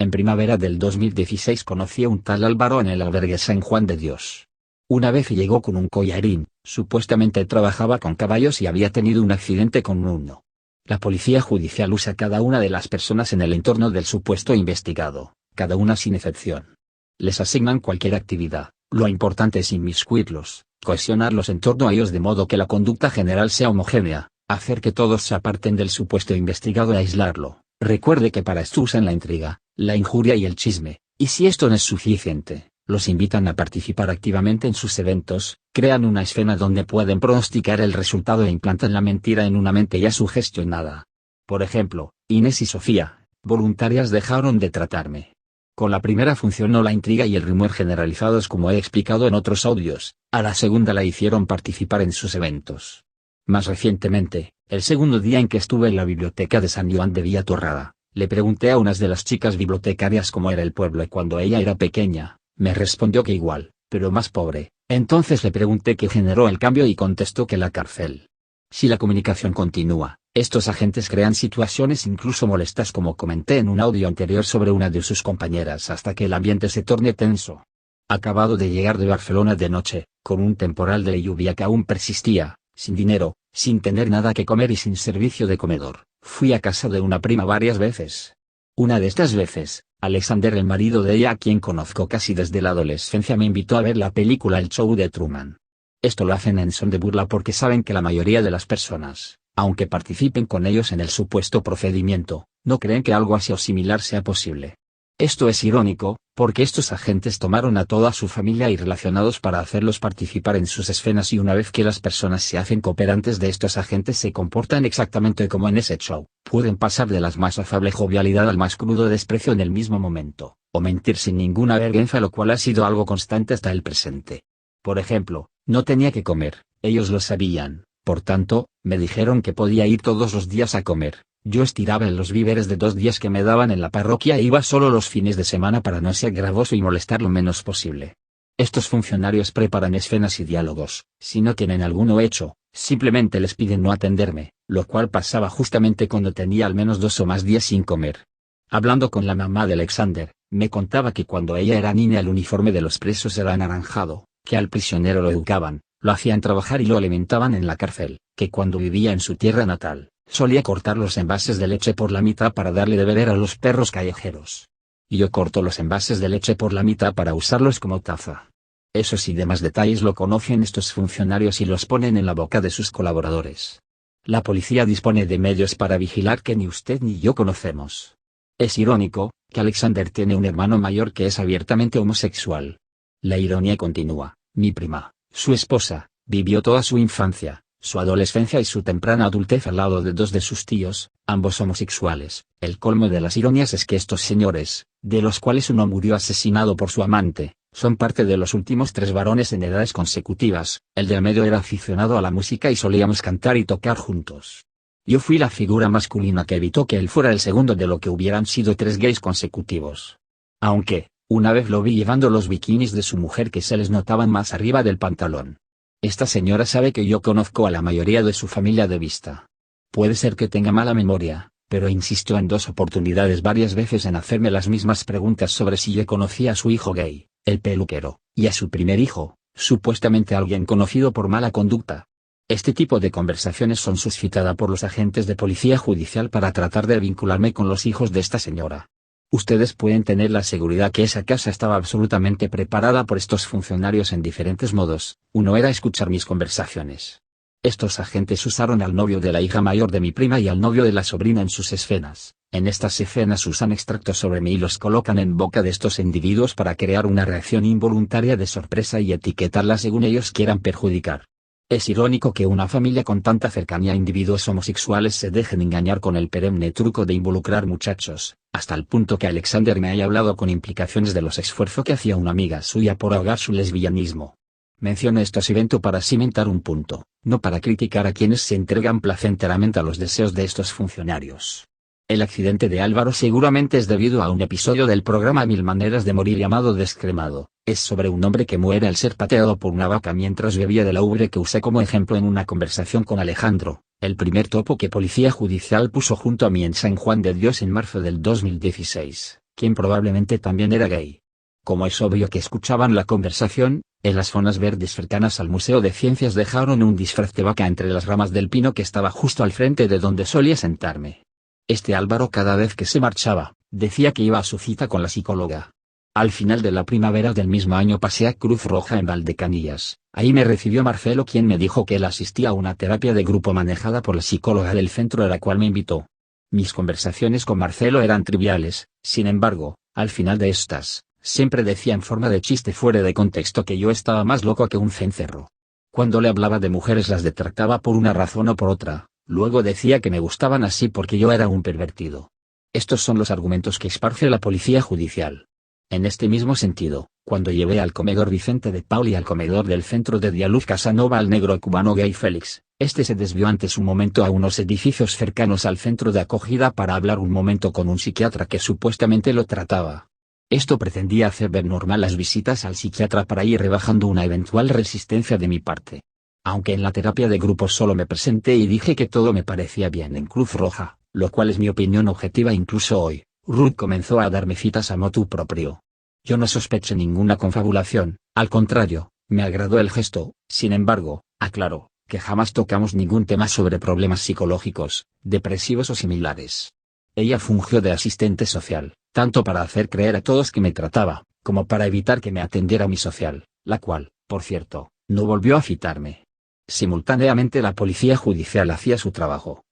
En primavera del 2016 conocí a un tal Álvaro en el albergue San Juan de Dios. Una vez llegó con un collarín, supuestamente trabajaba con caballos y había tenido un accidente con uno. La policía judicial usa cada una de las personas en el entorno del supuesto investigado, cada una sin excepción. Les asignan cualquier actividad, lo importante es inmiscuirlos, cohesionarlos en torno a ellos de modo que la conducta general sea homogénea, hacer que todos se aparten del supuesto investigado e aislarlo. Recuerde que para esto usan la intriga, la injuria y el chisme, y si esto no es suficiente, los invitan a participar activamente en sus eventos, crean una escena donde pueden pronosticar el resultado e implantan la mentira en una mente ya sugestionada. Por ejemplo, Inés y Sofía, voluntarias, dejaron de tratarme. Con la primera funcionó la intriga y el rumor generalizados como he explicado en otros audios, a la segunda la hicieron participar en sus eventos. Más recientemente, el segundo día en que estuve en la biblioteca de San Joan de Villatorrada, le pregunté a unas de las chicas bibliotecarias cómo era el pueblo y cuando ella era pequeña, me respondió que igual, pero más pobre. Entonces le pregunté qué generó el cambio y contestó que la cárcel. Si la comunicación continúa, estos agentes crean situaciones incluso molestas como comenté en un audio anterior sobre una de sus compañeras hasta que el ambiente se torne tenso. Acabado de llegar de Barcelona de noche, con un temporal de lluvia que aún persistía, sin dinero, sin tener nada que comer y sin servicio de comedor, fui a casa de una prima varias veces. Una de estas veces, Alexander, el marido de ella a quien conozco casi desde la adolescencia, me invitó a ver la película El show de Truman. Esto lo hacen en son de burla porque saben que la mayoría de las personas, aunque participen con ellos en el supuesto procedimiento, no creen que algo así o similar sea posible. Esto es irónico, porque estos agentes tomaron a toda su familia y relacionados para hacerlos participar en sus escenas y una vez que las personas se hacen cooperantes de estos agentes se comportan exactamente como en ese show, pueden pasar de la más afable jovialidad al más crudo desprecio en el mismo momento, o mentir sin ninguna vergüenza, lo cual ha sido algo constante hasta el presente. Por ejemplo, no tenía que comer, ellos lo sabían, por tanto, me dijeron que podía ir todos los días a comer. Yo estiraba en los víveres de 2 días que me daban en la parroquia e iba solo los fines de semana para no ser gravoso y molestar lo menos posible. Estos funcionarios preparan escenas y diálogos, si no tienen alguno hecho, simplemente les piden no atenderme, lo cual pasaba justamente cuando tenía al menos 2 o más días sin comer. Hablando con la mamá de Alexander, me contaba que cuando ella era niña el uniforme de los presos era anaranjado, que al prisionero lo educaban, lo hacían trabajar y lo alimentaban en la cárcel, que cuando vivía en su tierra natal, solía cortar los envases de leche por la mitad para darle de beber a los perros callejeros. Y yo corto los envases de leche por la mitad para usarlos como taza. Esos y demás detalles lo conocen estos funcionarios y los ponen en la boca de sus colaboradores. La policía dispone de medios para vigilar que ni usted ni yo conocemos. Es irónico, que Alexander tiene un hermano mayor que es abiertamente homosexual. La ironía continúa, mi prima, su esposa, vivió toda su infancia, su adolescencia y su temprana adultez al lado de 2 de sus tíos, ambos homosexuales. El colmo de las ironías es que estos señores, de los cuales uno murió asesinado por su amante, son parte de los últimos 3 varones en edades consecutivas. El del medio era aficionado a la música y solíamos cantar y tocar juntos. Yo fui la figura masculina que evitó que él fuera el segundo de lo que hubieran sido 3 gays consecutivos. Aunque, una vez lo vi llevando los bikinis de su mujer que se les notaban más arriba del pantalón. Esta señora sabe que yo conozco a la mayoría de su familia de vista. Puede ser que tenga mala memoria, pero insistió en 2 oportunidades varias veces en hacerme las mismas preguntas sobre si yo conocía a su hijo gay, el peluquero, y a su primer hijo, supuestamente alguien conocido por mala conducta. Este tipo de conversaciones son suscitadas por los agentes de policía judicial para tratar de vincularme con los hijos de esta señora. Ustedes pueden tener la seguridad que esa casa estaba absolutamente preparada por estos funcionarios en diferentes modos. Uno era escuchar mis conversaciones. Estos agentes usaron al novio de la hija mayor de mi prima y al novio de la sobrina en sus escenas. En estas escenas usan extractos sobre mí y los colocan en boca de estos individuos para crear una reacción involuntaria de sorpresa y etiquetarla según ellos quieran perjudicar. Es irónico que una familia con tanta cercanía a individuos homosexuales se dejen engañar con el perenne truco de involucrar muchachos, hasta el punto que Alexander me haya hablado con implicaciones de los esfuerzos que hacía una amiga suya por ahogar su lesbianismo. Menciono estos eventos para cimentar un punto, no para criticar a quienes se entregan placenteramente a los deseos de estos funcionarios. El accidente de Álvaro seguramente es debido a un episodio del programa 1000 maneras de morir llamado Descremado. Es sobre un hombre que muere al ser pateado por una vaca mientras bebía de la ubre que usé como ejemplo en una conversación con Alejandro, el primer topo que Policía Judicial puso junto a mí en San Juan de Dios en marzo del 2016. quien probablemente también era gay. Como es obvio que escuchaban la conversación, en las zonas verdes cercanas al Museo de Ciencias dejaron un disfraz de vaca entre las ramas del pino que estaba justo al frente de donde solía sentarme. Este Álvaro cada vez que se marchaba, decía que iba a su cita con la psicóloga. Al final de la primavera del mismo año pasé a Cruz Roja en Valdecanillas. Ahí me recibió Marcelo, quien me dijo que él asistía a una terapia de grupo manejada por la psicóloga del centro a la cual me invitó. Mis conversaciones con Marcelo eran triviales, sin embargo, al final de estas, siempre decía en forma de chiste fuera de contexto que yo estaba más loco que un cencerro. Cuando le hablaba de mujeres las detractaba por una razón o por otra, luego decía que me gustaban así porque yo era un pervertido. Estos son los argumentos que esparce la policía judicial. En este mismo sentido, cuando llevé al comedor Vicente de Paul y al comedor del centro de Dialuz Casanova al negro cubano gay Félix, este se desvió antes un momento a unos edificios cercanos al centro de acogida para hablar un momento con un psiquiatra que supuestamente lo trataba. Esto pretendía hacer ver normal las visitas al psiquiatra para ir rebajando una eventual resistencia de mi parte. Aunque en la terapia de grupo solo me presenté y dije que todo me parecía bien en Cruz Roja, lo cual es mi opinión objetiva incluso hoy, Ruth comenzó a darme citas a motu proprio. Yo no sospeché ninguna confabulación, al contrario, me agradó el gesto. Sin embargo, aclaró, que jamás tocamos ningún tema sobre problemas psicológicos, depresivos o similares. Ella fungió de asistente social, tanto para hacer creer a todos que me trataba, como para evitar que me atendiera mi social, la cual, por cierto, no volvió a citarme. Simultáneamente la policía judicial hacía su trabajo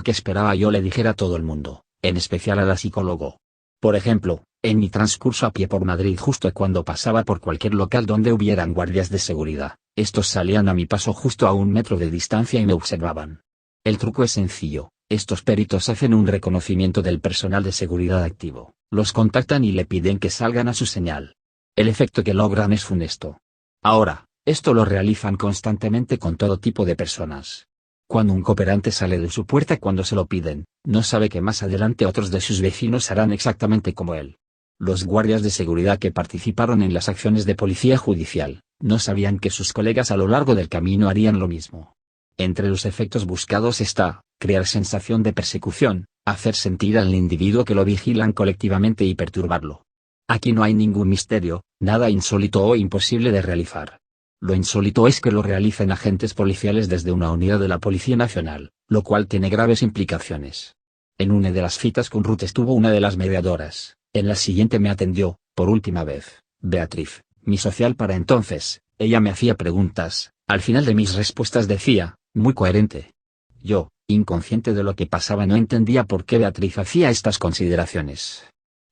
que esperaba yo le dijera a todo el mundo, en especial a la psicólogo. Por ejemplo, en mi transcurso a pie por Madrid justo cuando pasaba por cualquier local donde hubieran guardias de seguridad, estos salían a mi paso justo a 1 metro de distancia y me observaban. El truco es sencillo, estos peritos hacen un reconocimiento del personal de seguridad activo, los contactan y le piden que salgan a su señal. El efecto que logran es funesto. Ahora, esto lo realizan constantemente con todo tipo de personas. Cuando un cooperante sale de su puerta cuando se lo piden, no sabe que más adelante otros de sus vecinos harán exactamente como él. Los guardias de seguridad que participaron en las acciones de policía judicial, no sabían que sus colegas a lo largo del camino harían lo mismo. Entre los efectos buscados está, crear sensación de persecución, hacer sentir al individuo que lo vigilan colectivamente y perturbarlo. Aquí no hay ningún misterio, nada insólito o imposible de realizar. Lo insólito es que lo realicen agentes policiales desde una unidad de la Policía Nacional, lo cual tiene graves implicaciones. En una de las citas con Ruth estuvo una de las mediadoras, en la siguiente me atendió, por última vez, Beatriz, mi social para entonces. Ella me hacía preguntas, al final de mis respuestas decía, muy coherente. Yo, inconsciente de lo que pasaba, no entendía por qué Beatriz hacía estas consideraciones.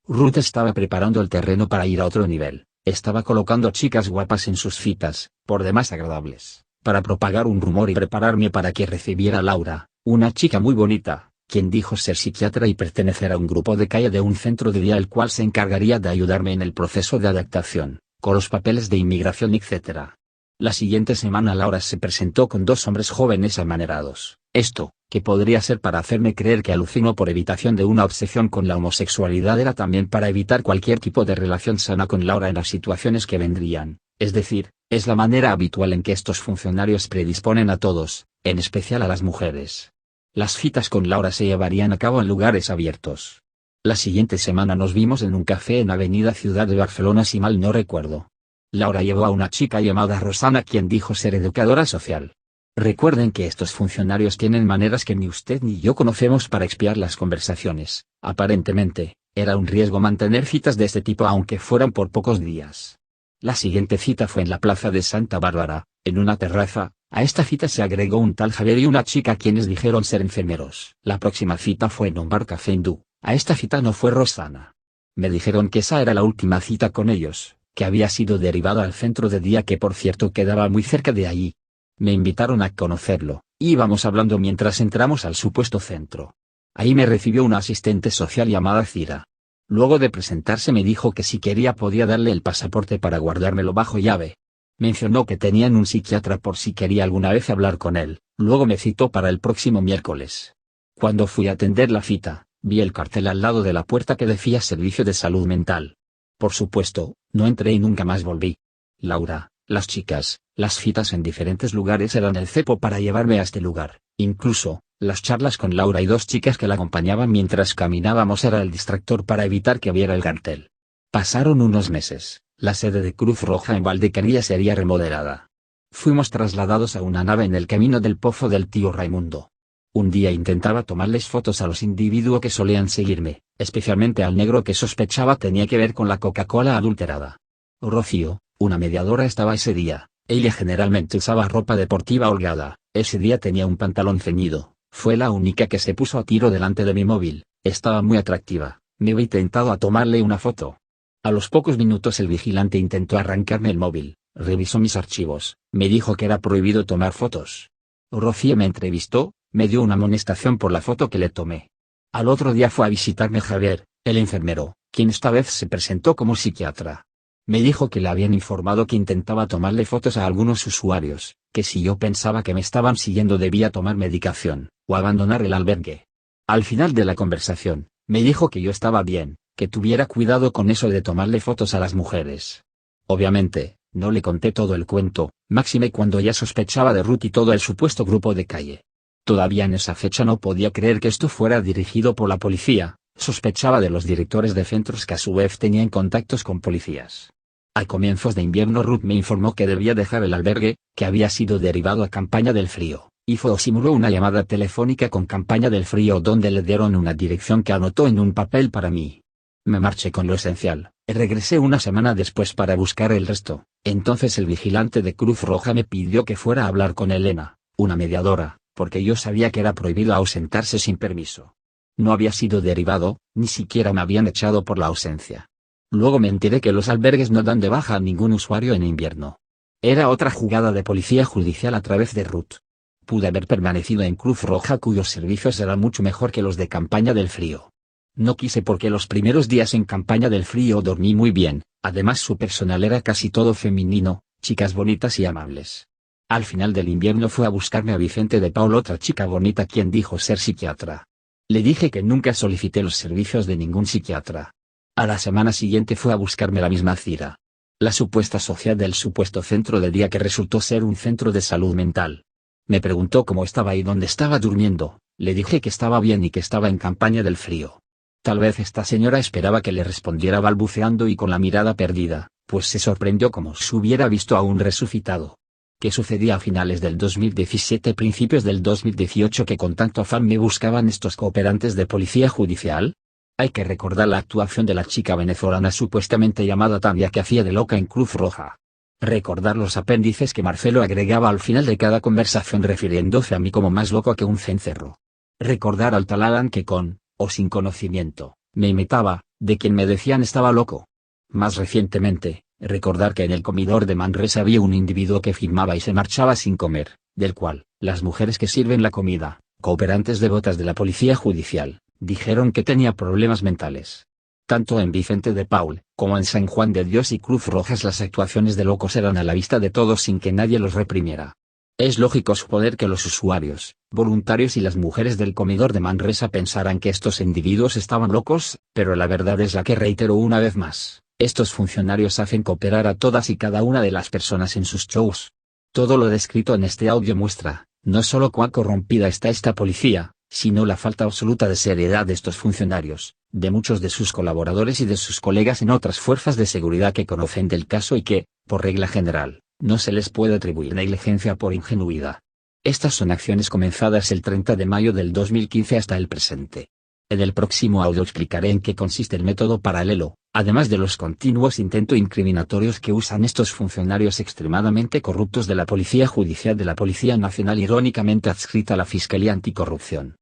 Ruth estaba preparando el terreno para ir a otro nivel. Estaba colocando chicas guapas en sus citas, por demás agradables, para propagar un rumor y prepararme para que recibiera a Laura, una chica muy bonita, quien dijo ser psiquiatra y pertenecer a un grupo de calle de un centro de día el cual se encargaría de ayudarme en el proceso de adaptación, con los papeles de inmigración etc. La siguiente semana Laura se presentó con 2 hombres jóvenes amanerados. Esto, que podría ser para hacerme creer que alucino por evitación de una obsesión con la homosexualidad, era también para evitar cualquier tipo de relación sana con Laura en las situaciones que vendrían, es decir, es la manera habitual en que estos funcionarios predisponen a todos, en especial a las mujeres. Las citas con Laura se llevarían a cabo en lugares abiertos. La siguiente semana nos vimos en un café en Avenida Ciudad de Barcelona si mal no recuerdo. Laura llevó a una chica llamada Rosana quien dijo ser educadora social. Recuerden que estos funcionarios tienen maneras que ni usted ni yo conocemos para espiar las conversaciones. Aparentemente, era un riesgo mantener citas de este tipo aunque fueran por pocos días. La siguiente cita fue en la plaza de Santa Bárbara, en una terraza. A esta cita se agregó un tal Javier y una chica quienes dijeron ser enfermeros. La próxima cita fue en un bar café hindú. A esta cita no fue Rosana. Me dijeron que esa era la última cita con ellos, que había sido derivada al centro de día que por cierto quedaba muy cerca de allí. Me invitaron a conocerlo, íbamos hablando mientras entramos al supuesto centro. Ahí me recibió una asistente social llamada Cira. Luego de presentarse me dijo que si quería podía darle el pasaporte para guardármelo bajo llave. Mencionó que tenían un psiquiatra por si quería alguna vez hablar con él, luego me citó para el próximo miércoles. Cuando fui a atender la cita, vi el cartel al lado de la puerta que decía Servicio de Salud Mental. Por supuesto, no entré y nunca más volví. Laura, las chicas, las citas en diferentes lugares eran el cepo para llevarme a este lugar, incluso, Las charlas con Laura y dos chicas que la acompañaban mientras caminábamos era el distractor para evitar que viera el cartel. Pasaron unos meses, la sede de Cruz Roja en Valdecanilla sería remodelada. Fuimos trasladados a una nave en el camino del pozo del tío Raimundo. Un día intentaba tomarles fotos a los individuos que solían seguirme, especialmente al negro que sospechaba tenía que ver con la Coca-Cola adulterada. Rocío, una mediadora, estaba ese día. Ella generalmente usaba ropa deportiva holgada, ese día tenía un pantalón ceñido, fue la única que se puso a tiro delante de mi móvil, estaba muy atractiva, me vi tentado a tomarle una foto. A los pocos minutos el vigilante intentó arrancarme el móvil, revisó mis archivos, me dijo que era prohibido tomar fotos. Rocío me entrevistó, me dio una amonestación por la foto que le tomé. Al otro día fue a visitarme Javier, el enfermero, quien esta vez se presentó como psiquiatra. Me dijo que le habían informado que intentaba tomarle fotos a algunos usuarios, que si yo pensaba que me estaban siguiendo debía tomar medicación, o abandonar el albergue. Al final de la conversación, me dijo que yo estaba bien, que tuviera cuidado con eso de tomarle fotos a las mujeres. Obviamente, no le conté todo el cuento, máxime cuando ya sospechaba de Ruth y todo el supuesto grupo de calle. Todavía en esa fecha no podía creer que esto fuera dirigido por la policía, sospechaba de los directores de centros que a su vez tenían contactos con policías. A comienzos de invierno Ruth me informó que debía dejar el albergue, que había sido derivado a Campaña del Frío, hizo o simuló una llamada telefónica con Campaña del Frío donde le dieron una dirección que anotó en un papel para mí. Me marché con lo esencial, y regresé una semana después para buscar el resto. Entonces el vigilante de Cruz Roja me pidió que fuera a hablar con Elena, una mediadora, porque yo sabía que era prohibido ausentarse sin permiso. No había sido derivado, ni siquiera me habían echado por la ausencia. Luego me enteré que los albergues no dan de baja a ningún usuario en invierno. Era otra jugada de policía judicial a través de Ruth. Pude haber permanecido en Cruz Roja cuyos servicios eran mucho mejor que los de Campaña del Frío. No quise porque los primeros días en Campaña del Frío dormí muy bien, además su personal era casi todo femenino, chicas bonitas y amables. Al final del invierno fue a buscarme a Vicente de Paul, otra chica bonita quien dijo ser psiquiatra. Le dije que nunca solicité los servicios de ningún psiquiatra. A la semana siguiente fue a buscarme la misma Cira. La supuesta socia del supuesto centro de día que resultó ser un centro de salud mental. Me preguntó cómo estaba y dónde estaba durmiendo, le dije que estaba bien y que estaba en Campaña del Frío. Tal vez esta señora esperaba que le respondiera balbuceando y con la mirada perdida, pues se sorprendió como si hubiera visto a un resucitado. ¿Qué sucedía a finales del 2017, principios del 2018 que con tanto afán me buscaban estos cooperantes de policía judicial? Hay que recordar la actuación de la chica venezolana supuestamente llamada Tania que hacía de loca en Cruz Roja. Recordar los apéndices que Marcelo agregaba al final de cada conversación refiriéndose a mí como más loco que un cencerro. Recordar al tal Alan que con, o sin conocimiento, me imitaba, de quien me decían estaba loco. Más recientemente, recordar que en el comedor de Manresa había un individuo que firmaba y se marchaba sin comer, del cual, las mujeres que sirven la comida, cooperantes devotas de la policía judicial, dijeron que tenía problemas mentales. Tanto en Vicente de Paul, como en San Juan de Dios y Cruz Rojas las actuaciones de locos eran a la vista de todos sin que nadie los reprimiera. Es lógico suponer que los usuarios, voluntarios y las mujeres del comedor de Manresa pensaran que estos individuos estaban locos, pero la verdad es la que reitero una vez más, estos funcionarios hacen cooperar a todas y cada una de las personas en sus shows. Todo lo descrito en este audio muestra, no solo cuán corrompida está esta policía, sino la falta absoluta de seriedad de estos funcionarios, de muchos de sus colaboradores y de sus colegas en otras fuerzas de seguridad que conocen del caso y que, por regla general, no se les puede atribuir negligencia por ingenuidad. Estas son acciones comenzadas el 30 de mayo del 2015 hasta el presente. En el próximo audio explicaré en qué consiste el método paralelo, además de los continuos intentos incriminatorios que usan estos funcionarios extremadamente corruptos de la Policía Judicial de la Policía Nacional irónicamente adscrita a la Fiscalía Anticorrupción.